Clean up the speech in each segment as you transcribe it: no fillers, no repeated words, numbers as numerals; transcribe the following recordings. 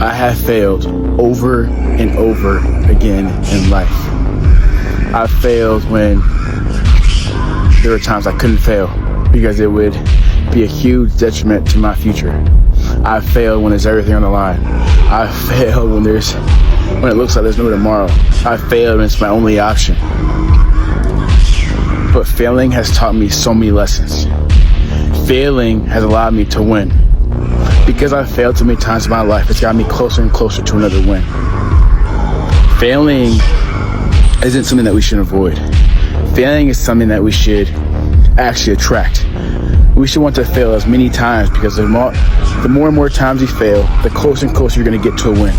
I have failed over and over again in life. I failed when there were times I couldn't fail because it would be a huge detriment to my future. I failed when there's everything on the line. I failed when it looks like there's no tomorrow. I failed when it's my only option. But failing has taught me so many lessons. Failing has allowed me to win. Because I failed so many times in my life, it's got me closer and closer to another win. Failing isn't something that we should avoid. Failing is something that we should actually attract. We should want to fail as many times because the more and more times you fail, the closer and closer you're going to get to a win.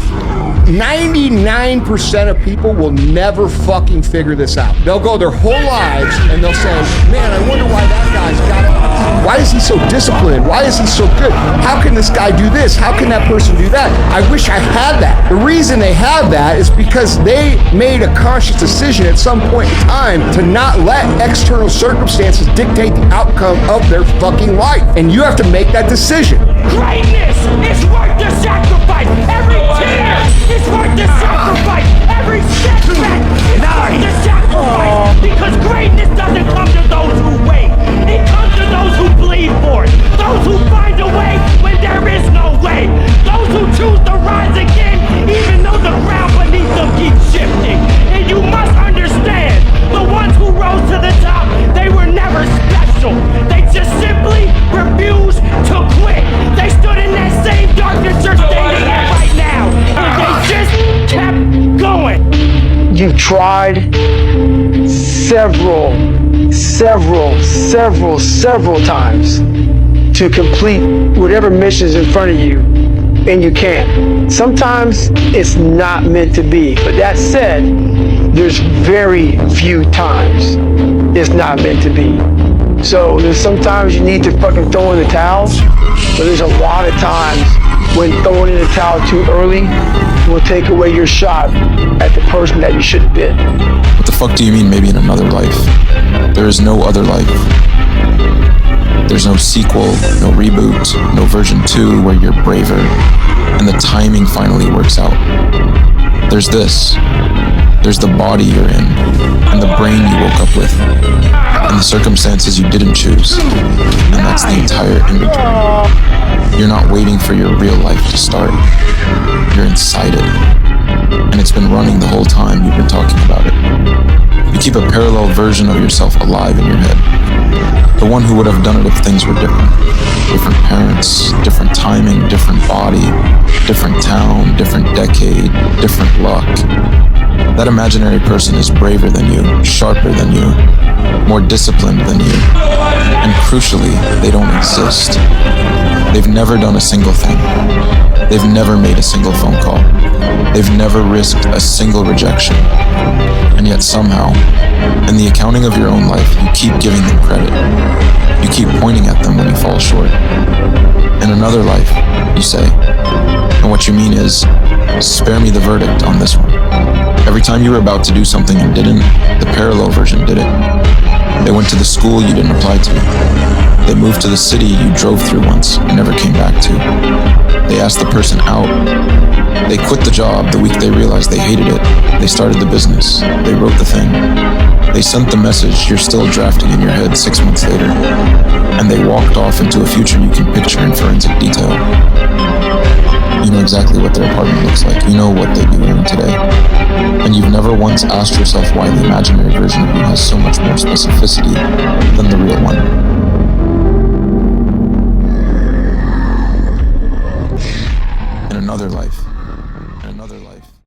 99% of people will never fucking figure this out. They'll go their whole lives and they'll say, man, I wonder why that guy's got it. Why is he so disciplined? Why is he so good? How can this guy do this? How can that person do that? I wish I had that. The reason they have that is because they made a conscious decision at some point in time to not let external circumstances dictate the outcome of their fucking life. And you have to make that decision. Greatness is worth the sacrifice. Every tear is worth the sacrifice. Every setback is worth the sacrifice. Because greatness doesn't come to those who wait. It comes to those who bleed for it. Those who find a way when there is no way. Those who choose to rise again even though the ground beneath them keeps shifting. And you must understand, the ones who rose to the top, they were never special. They just simply refused to quit. They stood in that same darkness you're standing in right now. And they just kept going. You've tried several times to complete whatever mission is in front of you, and you can't. Sometimes it's not meant to be, but that said, there's very few times it's not meant to be. So there's sometimes you need to fucking throw in the towel, but there's a lot of times when throwing in the towel too early will take away your shot at the person that you should have been. What the fuck do you mean maybe in another life? There is no other life. There's no sequel, no reboot, no version 2 where you're braver and the timing finally works out. There's this. There's the body you're in and the brain you woke up with and the circumstances you didn't choose. And that's the entire inventory. You're not waiting for your real life to start. You're inside it. And it's been running the whole time you've been talking about it. You keep a parallel version of yourself alive in your head. The one who would have done it if things were different. Different parents, different timing, different body, different town, different decade, different luck. That imaginary person is braver than you, sharper than you, more disciplined than you. And crucially, they don't exist. They've never done a single thing. They've never made a single phone call. They've never risked a single rejection. And yet somehow, in the accounting of your own life, you keep giving them credit. You keep pointing at them when you fall short. In another life, you say, and what you mean is, spare me the verdict on this one. Every time you were about to do something and didn't, the parallel version did it. They went to the school you didn't apply to. They moved to the city you drove through once and never came back to. They asked the person out. They quit the job the week they realized they hated it. They started the business. They wrote the thing. They sent the message you're still drafting in your head 6 months later. And they walked off into a future you can picture in forensic detail. You know exactly what their apartment looks like. You know what they'd be wearing today. And you've never once asked yourself why the imaginary version of you has so much more specificity than the real one. In another life,